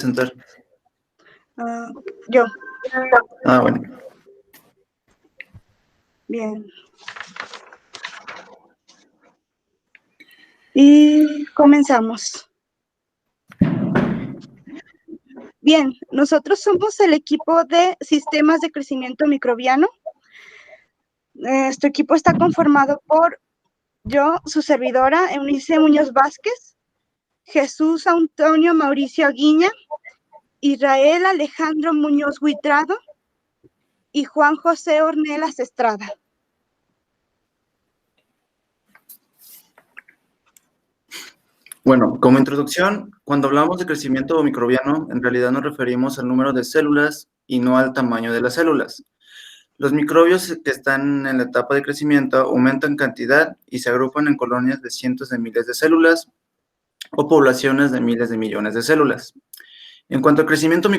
presentar? Yo. Bueno. Bien. Y comenzamos. Bien, nosotros somos el equipo de sistemas de crecimiento microbiano. Este equipo está conformado por yo, su servidora, Eunice Muñoz Vázquez, Jesús Antonio Mauricio Aguiña, Israel Alejandro Muñoz Huitrado y Juan José Ornelas Estrada. Bueno, como introducción, cuando hablamos de crecimiento microbiano, en realidad nos referimos al número de células y no al tamaño de las células. Los microbios que están en la etapa de crecimiento aumentan cantidad y se agrupan en colonias de cientos de miles de células o poblaciones de miles de millones de células. En cuanto al crecimiento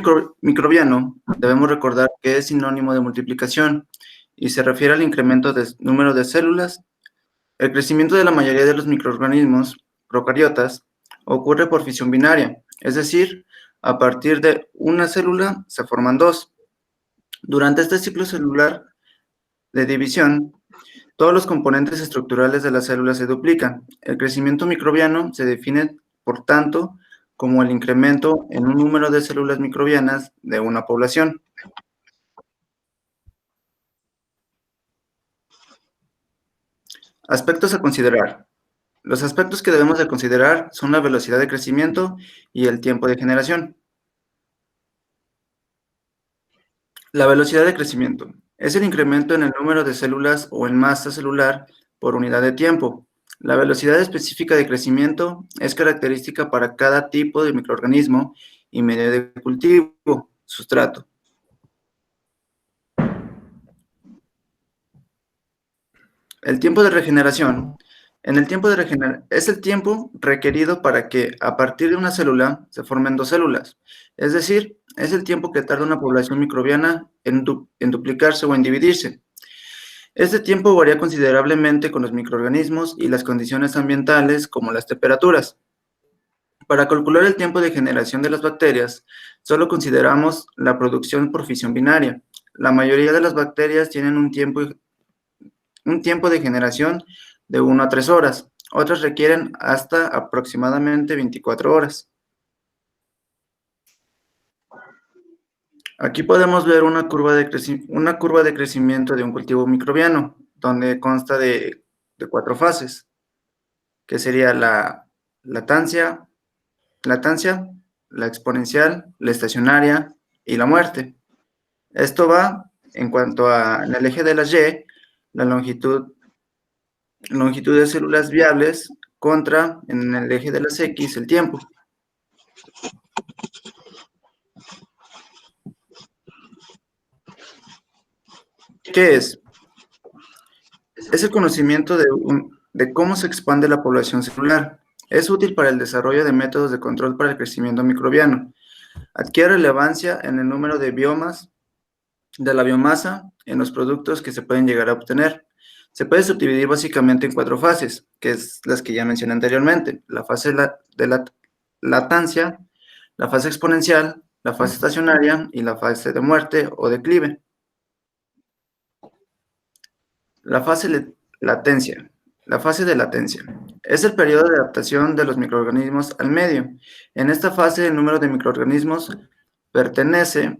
microbiano, debemos recordar que es sinónimo de multiplicación y se refiere al incremento del número de células. El crecimiento de la mayoría de los microorganismos procariotas ocurre por fisión binaria, es decir, a partir de una célula se forman dos. Durante este ciclo celular de división, todos los componentes estructurales de la célula se duplican. El crecimiento microbiano se define, por tanto, como el incremento en un número de células microbianas de una población. Aspectos a considerar. Los aspectos que debemos de considerar son la velocidad de crecimiento y el tiempo de generación. La velocidad de crecimiento es el incremento en el número de células o en masa celular por unidad de tiempo. La velocidad específica de crecimiento es característica para cada tipo de microorganismo y medio de cultivo, sustrato. El tiempo de regeneración. En el tiempo de regeneración es el tiempo requerido para que a partir de una célula se formen dos células. Es decir, es el tiempo que tarda una población microbiana en duplicarse o en dividirse. Este tiempo varía considerablemente con los microorganismos y las condiciones ambientales, como las temperaturas. Para calcular el tiempo de generación de las bacterias, solo consideramos la producción por fisión binaria. La mayoría de las bacterias tienen un tiempo de generación de 1 a 3 horas. Otras requieren hasta aproximadamente 24 horas. Aquí podemos ver una curva de crecimiento de un cultivo microbiano, donde consta de 4 fases, que sería la latancia, la exponencial, la estacionaria y la muerte. Esto va en cuanto a, en el eje de las Y, la longitud de células viables contra, en el eje de las X, el tiempo. ¿Qué es? Es el conocimiento de cómo se expande la población celular. Es útil para el desarrollo de métodos de control para el crecimiento microbiano. Adquiere relevancia en el número de la biomasa en los productos que se pueden llegar a obtener. Se puede subdividir básicamente en 4 fases, que es las que ya mencioné anteriormente. La fase de la latancia, la fase exponencial, la fase estacionaria y la fase de muerte o declive. La fase de latencia. La fase de latencia es el periodo de adaptación de los microorganismos al medio. En esta fase, el número de microorganismos pertenece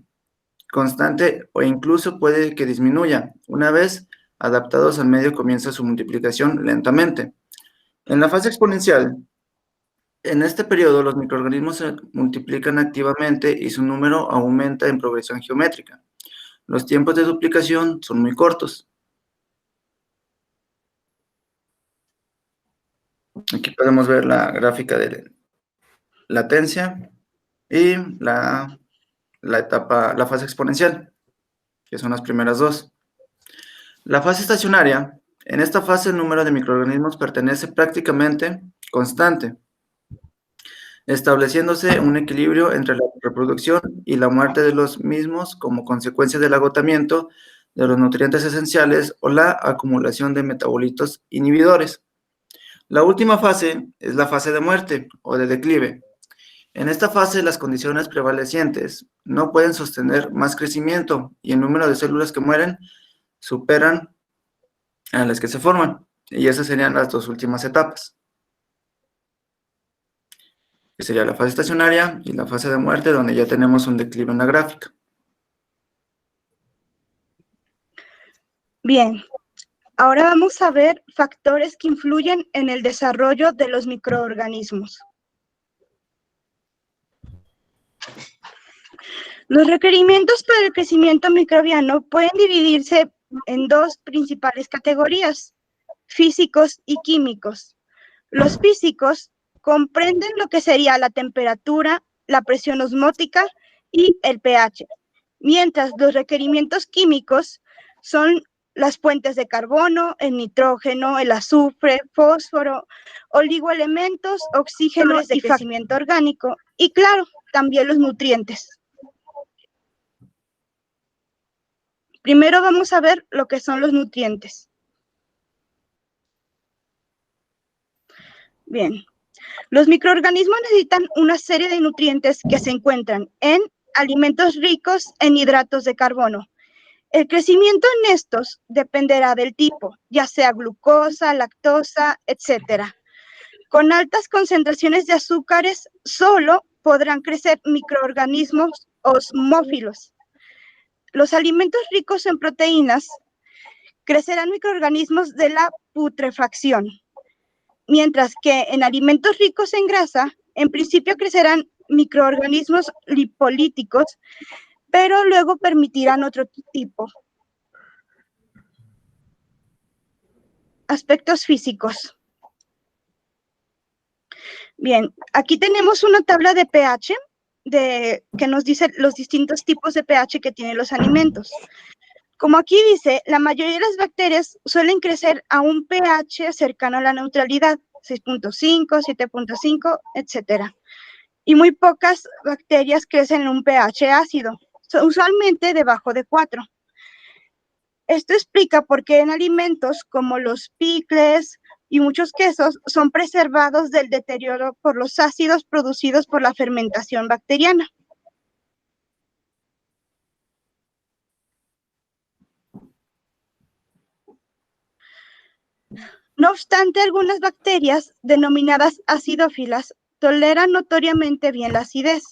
constante o incluso puede que disminuya. Una vez adaptados al medio, comienza su multiplicación lentamente. En la fase exponencial, en este periodo los microorganismos se multiplican activamente y su número aumenta en progresión geométrica. Los tiempos de duplicación son muy cortos. Aquí podemos ver la gráfica de latencia y la fase exponencial, que son las primeras dos. La fase estacionaria, en esta fase el número de microorganismos pertenece prácticamente constante, estableciéndose un equilibrio entre la reproducción y la muerte de los mismos como consecuencia del agotamiento de los nutrientes esenciales o la acumulación de metabolitos inhibidores. La última fase es la fase de muerte o de declive. En esta fase, las condiciones prevalecientes no pueden sostener más crecimiento y el número de células que mueren superan a las que se forman. Y esas serían las dos últimas etapas, que sería la fase estacionaria y la fase de muerte, donde ya tenemos un declive en la gráfica. Bien, ahora vamos a ver factores que influyen en el desarrollo de los microorganismos. Los requerimientos para el crecimiento microbiano pueden dividirse en dos principales categorías, físicos y químicos. Los físicos comprenden lo que sería la temperatura, la presión osmótica y el pH, mientras los requerimientos químicos son las fuentes de carbono, el nitrógeno, el azufre, fósforo, oligoelementos, oxígeno y crecimiento orgánico, y claro, también los nutrientes. Primero vamos a ver lo que son los nutrientes. Bien, los microorganismos necesitan una serie de nutrientes que se encuentran en alimentos ricos en hidratos de carbono. El crecimiento en estos dependerá del tipo, ya sea glucosa, lactosa, etc. Con altas concentraciones de azúcares, solo podrán crecer microorganismos osmófilos. Los alimentos ricos en proteínas crecerán microorganismos de la putrefacción, mientras que en alimentos ricos en grasa, en principio crecerán microorganismos lipolíticos, pero luego permitirán otro tipo. Aspectos físicos. Bien, aquí tenemos una tabla de pH que nos dice los distintos tipos de pH que tienen los alimentos. Como aquí dice, la mayoría de las bacterias suelen crecer a un pH cercano a la neutralidad, 6.5, 7.5, etc. Y muy pocas bacterias crecen en un pH ácido, usualmente debajo de 4. Esto explica por qué en alimentos como los picles y muchos quesos son preservados del deterioro por los ácidos producidos por la fermentación bacteriana. No obstante, algunas bacterias, denominadas acidófilas, toleran notoriamente bien la acidez.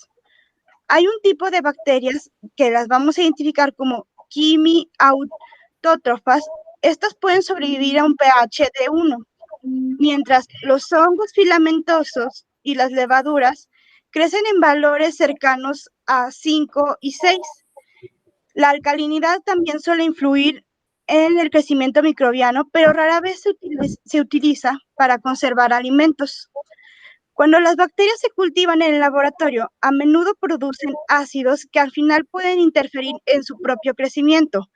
Hay un tipo de bacterias que las vamos a identificar como quimiautótrofas. Estas pueden sobrevivir a un pH de 1, mientras los hongos filamentosos y las levaduras crecen en valores cercanos a 5 y 6. La alcalinidad también suele influir en el crecimiento microbiano, pero rara vez se utiliza para conservar alimentos. Cuando las bacterias se cultivan en el laboratorio, a menudo producen ácidos que al final pueden interferir en su propio crecimiento.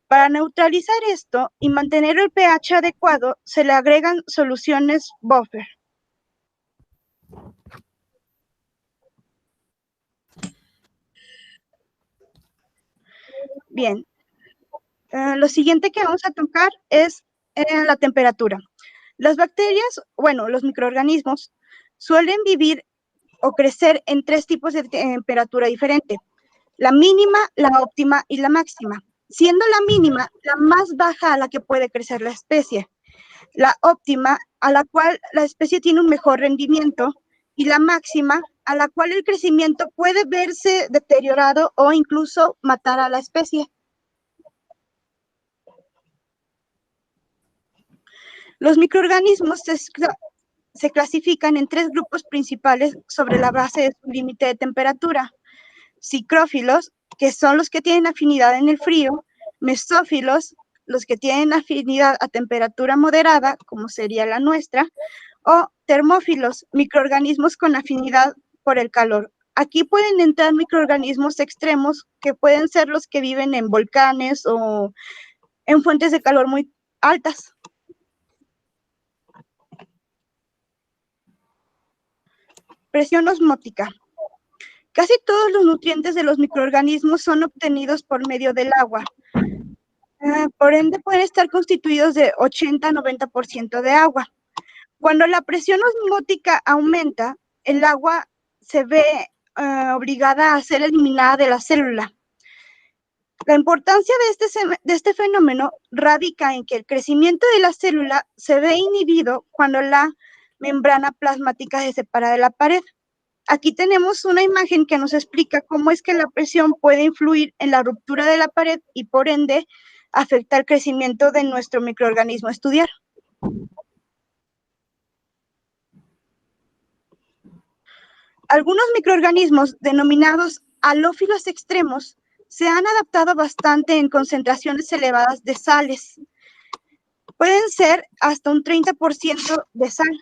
Para neutralizar esto y mantener el pH adecuado, se le agregan soluciones buffer. Bien, lo siguiente que vamos a tocar es la temperatura. Las bacterias, bueno, los microorganismos, suelen vivir o crecer en 3 tipos de temperatura diferente: la mínima, la óptima y la máxima, siendo la mínima la más baja a la que puede crecer la especie, la óptima a la cual la especie tiene un mejor rendimiento y la máxima a la cual el crecimiento puede verse deteriorado o incluso matar a la especie. Los microorganismos se clasifican en 3 grupos principales sobre la base de su límite de temperatura: psicrófilos, que son los que tienen afinidad en el frío; mesófilos, los que tienen afinidad a temperatura moderada, como sería la nuestra; o termófilos, microorganismos con afinidad por el calor. Aquí pueden entrar microorganismos extremos, que pueden ser los que viven en volcanes o en fuentes de calor muy altas. Presión osmótica. Casi todos los nutrientes de los microorganismos son obtenidos por medio del agua. Por ende, pueden estar constituidos de 80-90% de agua. Cuando la presión osmótica aumenta, el agua se ve obligada a ser eliminada de la célula. La importancia de este fenómeno radica en que el crecimiento de la célula se ve inhibido cuando la membrana plasmática se separa de la pared. Aquí tenemos una imagen que nos explica cómo es que la presión puede influir en la ruptura de la pared y por ende afecta el crecimiento de nuestro microorganismo a estudiar. Algunos microorganismos denominados halófilos extremos se han adaptado bastante en concentraciones elevadas de sales. Pueden ser hasta un 30% de sal.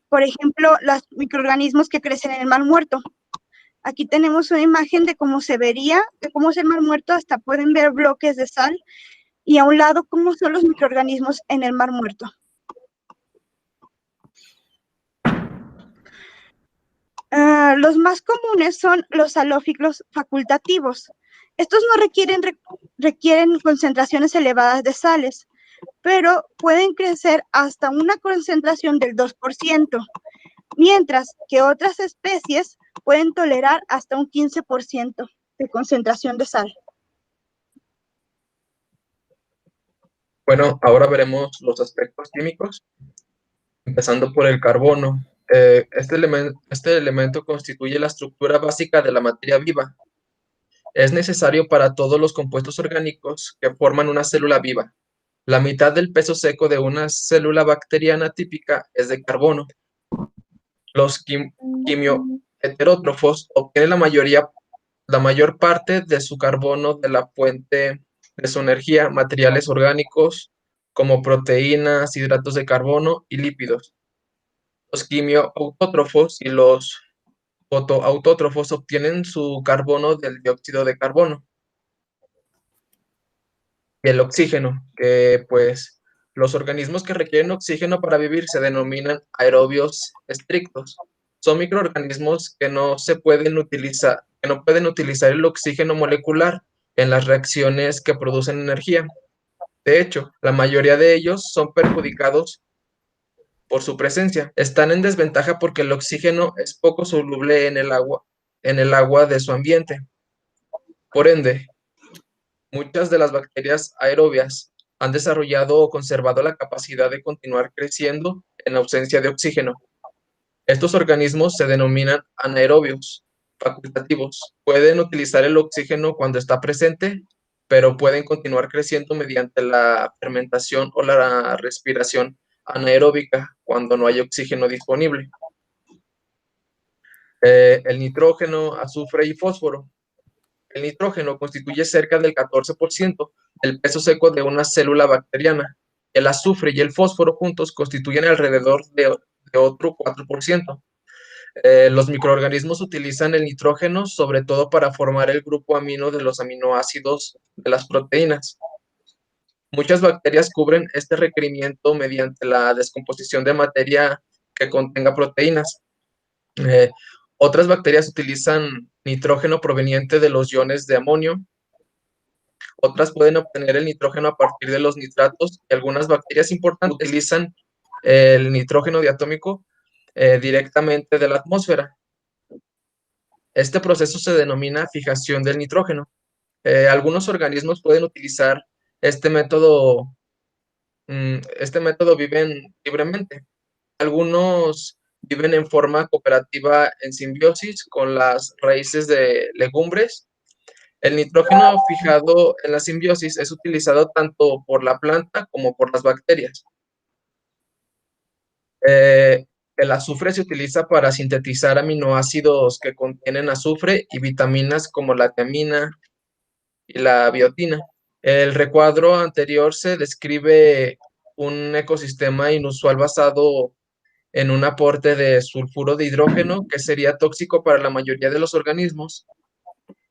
Por ejemplo, los microorganismos que crecen en el mar muerto. Aquí tenemos una imagen de cómo se vería, de cómo es el mar muerto, hasta pueden ver bloques de sal, y a un lado cómo son los microorganismos en el mar muerto. Los más comunes son los halófilos facultativos. Estos no requieren concentraciones elevadas de sales, pero pueden crecer hasta una concentración del 2%, mientras que otras especies pueden tolerar hasta un 15% de concentración de sal. Bueno, ahora veremos los aspectos químicos, empezando por el carbono. Este elemento constituye la estructura básica de la materia viva. Es necesario para todos los compuestos orgánicos que forman una célula viva. La mitad del peso seco de una célula bacteriana típica es de carbono. Los quimioheterótrofos obtienen la mayor parte de su carbono de la fuente de su energía, materiales orgánicos como proteínas, hidratos de carbono y lípidos. Los quimioautótrofos y los fotoautótrofos obtienen su carbono del dióxido de carbono. Y el oxígeno, que pues los organismos que requieren oxígeno para vivir se denominan aerobios estrictos. Son microorganismos que no pueden utilizar el oxígeno molecular en las reacciones que producen energía. De hecho, la mayoría de ellos son perjudicados por su presencia. Están en desventaja porque el oxígeno es poco soluble en el agua de su ambiente. Por ende, muchas de las bacterias aerobias han desarrollado o conservado la capacidad de continuar creciendo en ausencia de oxígeno. Estos organismos se denominan anaerobios facultativos. Pueden utilizar el oxígeno cuando está presente, pero pueden continuar creciendo mediante la fermentación o la respiración anaeróbica cuando no hay oxígeno disponible. El nitrógeno, azufre y fósforo. El nitrógeno constituye cerca del 14% del peso seco de una célula bacteriana. El azufre y el fósforo juntos constituyen alrededor de otro 4%. Los microorganismos utilizan el nitrógeno sobre todo para formar el grupo amino de los aminoácidos de las proteínas. Muchas bacterias cubren este requerimiento mediante la descomposición de materia que contenga proteínas. Otras bacterias utilizan nitrógeno proveniente de los iones de amonio. Otras pueden obtener el nitrógeno a partir de los nitratos y algunas bacterias importantes utilizan el nitrógeno diatómico directamente de la atmósfera. Este proceso se denomina fijación del nitrógeno. Algunos organismos pueden utilizar este método viven libremente. Algunos viven en forma cooperativa en simbiosis con las raíces de legumbres. El nitrógeno fijado en la simbiosis es utilizado tanto por la planta como por las bacterias. El azufre se utiliza para sintetizar aminoácidos que contienen azufre y vitaminas como la tiamina y la biotina. El recuadro anterior se describe un ecosistema inusual basado en un aporte de sulfuro de hidrógeno que sería tóxico para la mayoría de los organismos.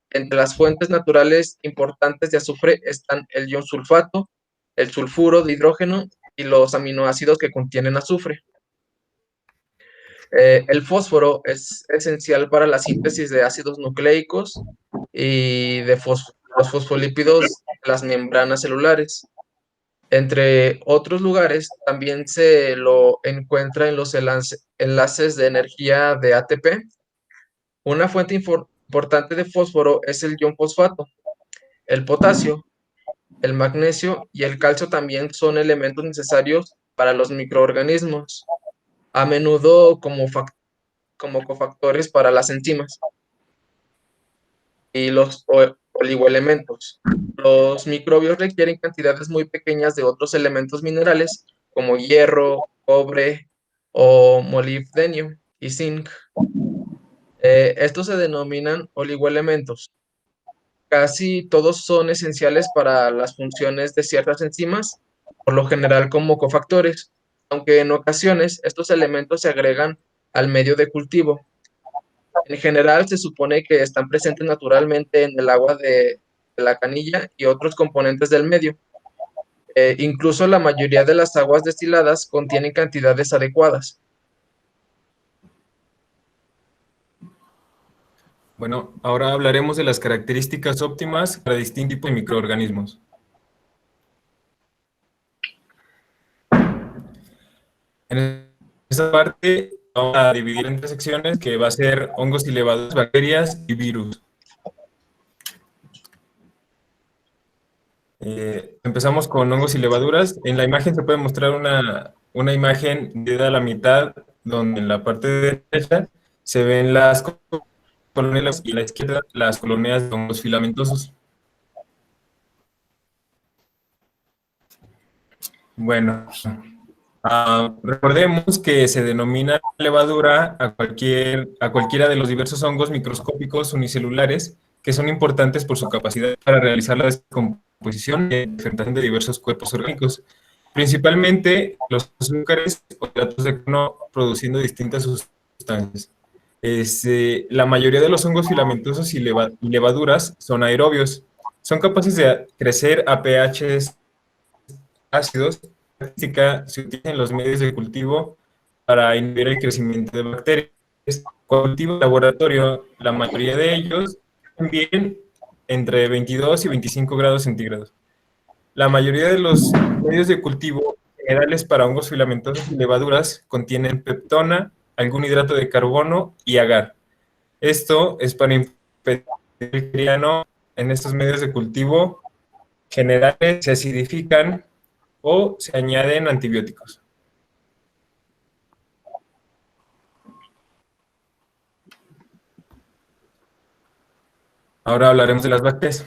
Entre las fuentes naturales importantes de azufre están el ion sulfato, el sulfuro de hidrógeno y los aminoácidos que contienen azufre. El fósforo es esencial para la síntesis de ácidos nucleicos y de los fosfolípidos de las membranas celulares. Entre otros lugares, también se lo encuentra en los enlaces de energía de ATP. Una fuente importante de fósforo es el ion fosfato. El potasio, el magnesio y el calcio también son elementos necesarios para los microorganismos, a menudo como cofactores para las enzimas y los oligoelementos. Los microbios requieren cantidades muy pequeñas de otros elementos minerales como hierro, cobre o molibdenio y zinc. Estos se denominan oligoelementos. Casi todos son esenciales para las funciones de ciertas enzimas, por lo general como cofactores, aunque en ocasiones estos elementos se agregan al medio de cultivo. En general, se supone que están presentes naturalmente en el agua de la canilla y otros componentes del medio. Incluso la mayoría de las aguas destiladas contienen cantidades adecuadas. Bueno, ahora hablaremos de las características óptimas para distintos tipos de microorganismos. En esta parte vamos a dividir en 3 secciones, que va a ser hongos y levaduras, bacterias y virus. Empezamos con hongos y levaduras. En la imagen se puede mostrar una imagen dividida a la mitad, donde en la parte derecha se ven las colonias y a la izquierda las colonias de hongos filamentosos. Bueno, recordemos que se denomina levadura a cualquiera de los diversos hongos microscópicos unicelulares que son importantes por su capacidad para realizar la descomposición y fermentación de diversos cuerpos orgánicos, principalmente los azúcares o hidratos de carbono, produciendo distintas sustancias. La mayoría de los hongos filamentosos y levaduras son aerobios. Son capaces de crecer a pHs ácidos. Se utiliza en los medios de cultivo para inhibir el crecimiento de bacterias. Cultivo en laboratorio, la mayoría de ellos también entre 22 y 25 grados centígrados. La mayoría de los medios de cultivo generales para hongos filamentosos y levaduras contienen peptona, algún hidrato de carbono y agar. Esto es para impedir que el criano en estos medios de cultivo generales se acidifican o se añaden antibióticos. Ahora hablaremos de las bacterias.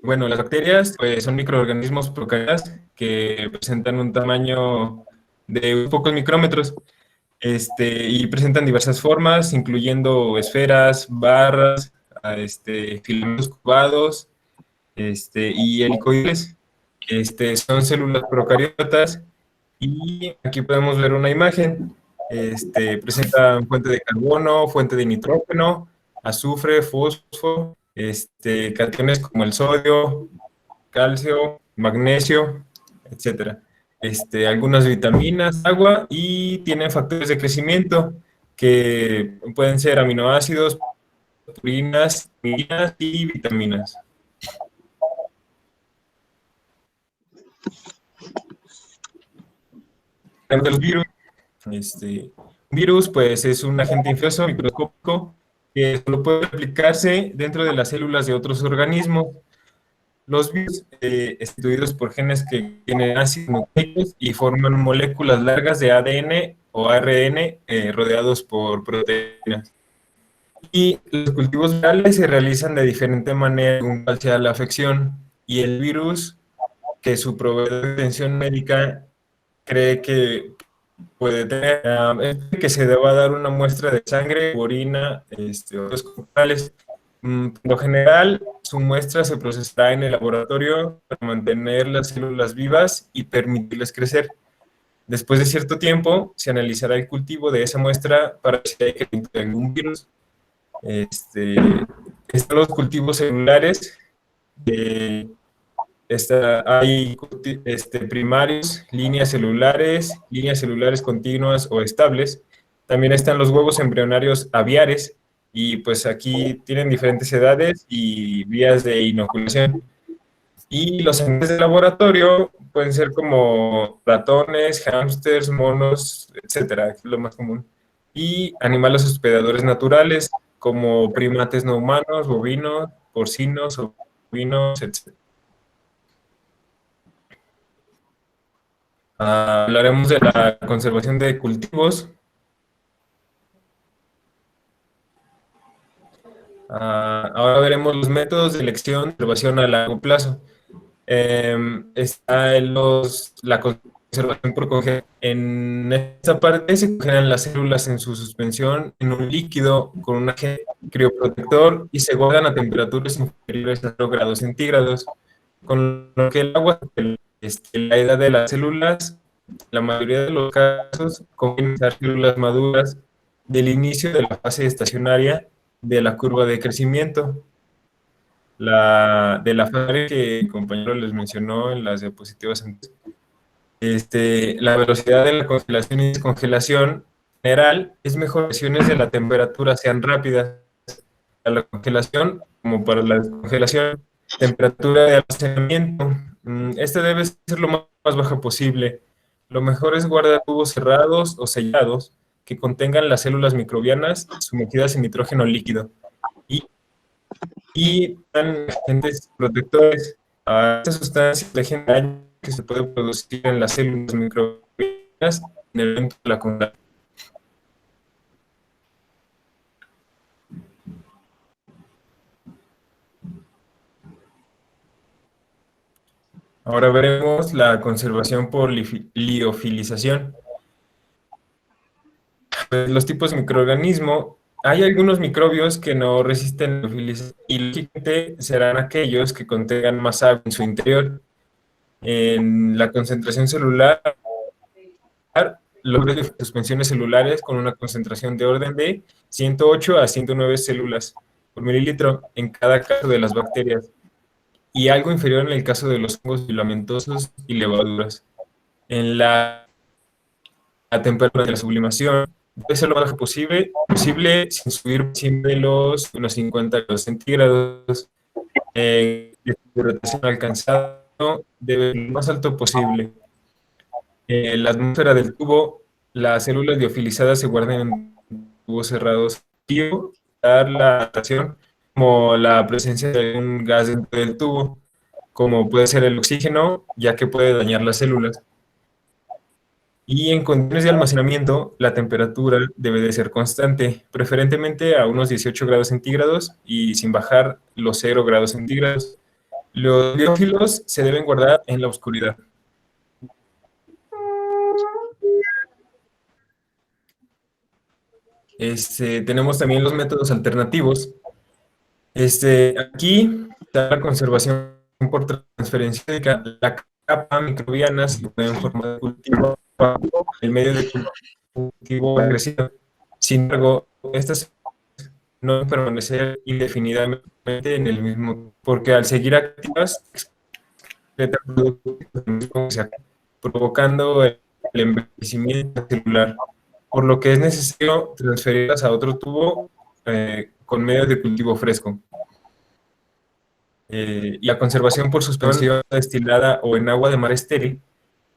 Bueno, las bacterias pues, son microorganismos procariotas que presentan un tamaño de pocos micrómetros y presentan diversas formas, incluyendo esferas, barras, filamentos curvados y helicoides. Son células procariotas y aquí podemos ver una imagen. Presentan fuente de carbono, fuente de nitrógeno, azufre, fósforo, cationes como el sodio, calcio, magnesio, etcétera. Algunas vitaminas, agua y tienen factores de crecimiento que pueden ser aminoácidos, proteínas y vitaminas. De los virus. Un virus, pues, es un agente infeccioso microscópico que solo puede replicarse dentro de las células de otros organismos. Los virus, constituidos por genes que tienen ácidos nucleicos y forman moléculas largas de ADN o ARN rodeados por proteínas. Y los cultivos virales se realizan de diferente manera según cuál sea la afección. Y el virus, que su proveedor de atención médica cree que puede tener, que se deba dar una muestra de sangre, orina, otros corporales. Por lo general, su muestra se procesará en el laboratorio para mantener las células vivas y permitirles crecer. Después de cierto tiempo, se analizará el cultivo de esa muestra para ver si hay algún virus. Están los cultivos celulares. Hay primarios, líneas celulares continuas o estables. También están los huevos embrionarios aviares, y pues aquí tienen diferentes edades y vías de inoculación. Y los animales de laboratorio pueden ser como ratones, hámsters, monos, etcétera, que es lo más común. Y animales hospedadores naturales, como primates no humanos, bovinos, porcinos, ovinos, etcétera. Hablaremos de la conservación de cultivos. Ahora veremos los métodos de elección de conservación a largo plazo. Está la conservación por congelación. En esta parte se congelan las células en su suspensión en un líquido con un agente crioprotector y se guardan a temperaturas inferiores a 0 grados centígrados, con lo que el agua, la edad de las células, la mayoría de los casos, conviene usar células maduras del inicio de la fase estacionaria de la curva de crecimiento. De la fase que el compañero les mencionó en las diapositivas antes. La velocidad de la congelación y descongelación general es mejor que las variaciones de la temperatura sean rápidas. Para la congelación, como para la descongelación, temperatura de almacenamiento. Debe ser lo más baja posible. Lo mejor es guardar tubos cerrados o sellados que contengan las células microbianas sumergidas en nitrógeno líquido. Y agentes protectores a estas sustancias de daño que se puede producir en las células microbianas en el momento de la congelación. Ahora veremos la conservación por liofilización. Los tipos de microorganismo. Hay algunos microbios que no resisten la liofilización y lógicamente serán aquellos que contengan más agua en su interior. En la concentración celular, logran suspensiones celulares con una concentración de orden de 108 a 109 células por mililitro en cada caso de las bacterias, y algo inferior en el caso de los hongos filamentosos y levaduras. En la temperatura de la sublimación debe ser lo más baja posible sin subir encima de los unos 50 grados centígrados. La hidratación alcanzada debe ser lo más alto posible. La atmósfera del tubo, las células liofilizadas se guardan en tubos cerrados y dar la adaptación como la presencia de un gas dentro del tubo, como puede ser el oxígeno, ya que puede dañar las células. Y en condiciones de almacenamiento, la temperatura debe de ser constante, preferentemente a unos 18 grados centígrados y sin bajar los 0 grados centígrados. Los biófilos se deben guardar en la oscuridad. Tenemos también los métodos alternativos. Aquí está la conservación por transferencia de la capa microbiana se puede en forma de cultivo, el medio de cultivo crecido. Sin embargo, estas no deben permanecer indefinidamente en el mismo, porque al seguir activas, provocando el envejecimiento celular, por lo que es necesario transferirlas a otro tubo con medio de cultivo fresco. Y la conservación por suspensión destilada o en agua de mar estéril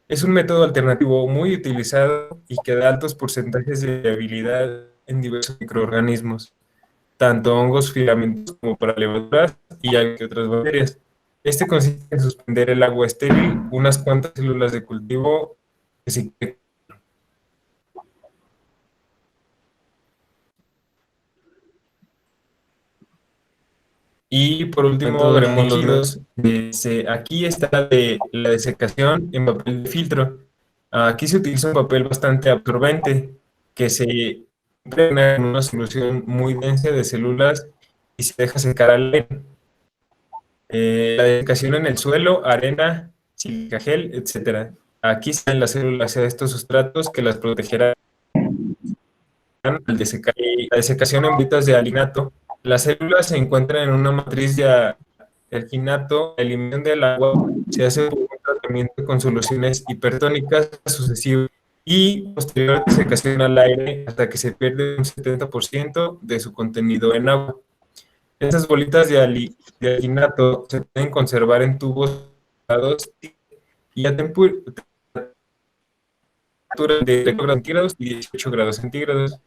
es un método alternativo muy utilizado y que da altos porcentajes de viabilidad en diversos microorganismos, tanto hongos filamentosos como para levaduras y otras bacterias. Consiste en suspender el agua estéril unas cuantas células de cultivo que se Y por último, veremos los métodos. Aquí está la desecación en papel de filtro. Aquí se utiliza un papel bastante absorbente que se impregna en una solución muy densa de células y se deja secar al aire. La desecación en el suelo, arena, sílica gel, etc. Aquí están las células de estos sustratos que las protegerán al desecar. La desecación en britas de alginato. Las células se encuentran en una matriz de alginato. La eliminación del agua se hace por un tratamiento con soluciones hipertónicas sucesivas y posterior desecación al aire hasta que se pierde un 70% de su contenido en agua. Esas bolitas de alginato se pueden conservar en tubos y a temperatura de 0 grados centígrados y 18 grados centígrados,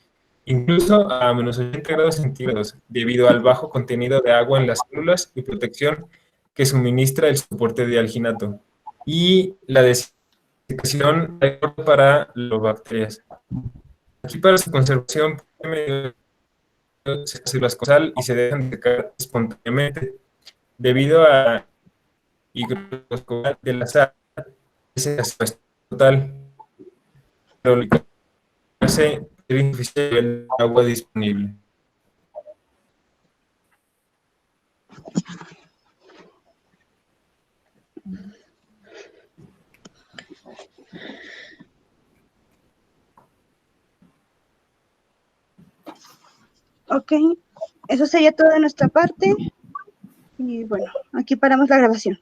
incluso a menos 80 grados centígrados, debido al bajo contenido de agua en las células y protección que suministra el soporte de alginato, y la desinfección para las bacterias. Aquí para su conservación se las con sal y se dejan secar espontáneamente, debido a higroscopía de la sal, ese aspecto total, pero hace insuficiente el agua disponible. Ok, eso sería todo de nuestra parte. Y bueno, aquí paramos la grabación.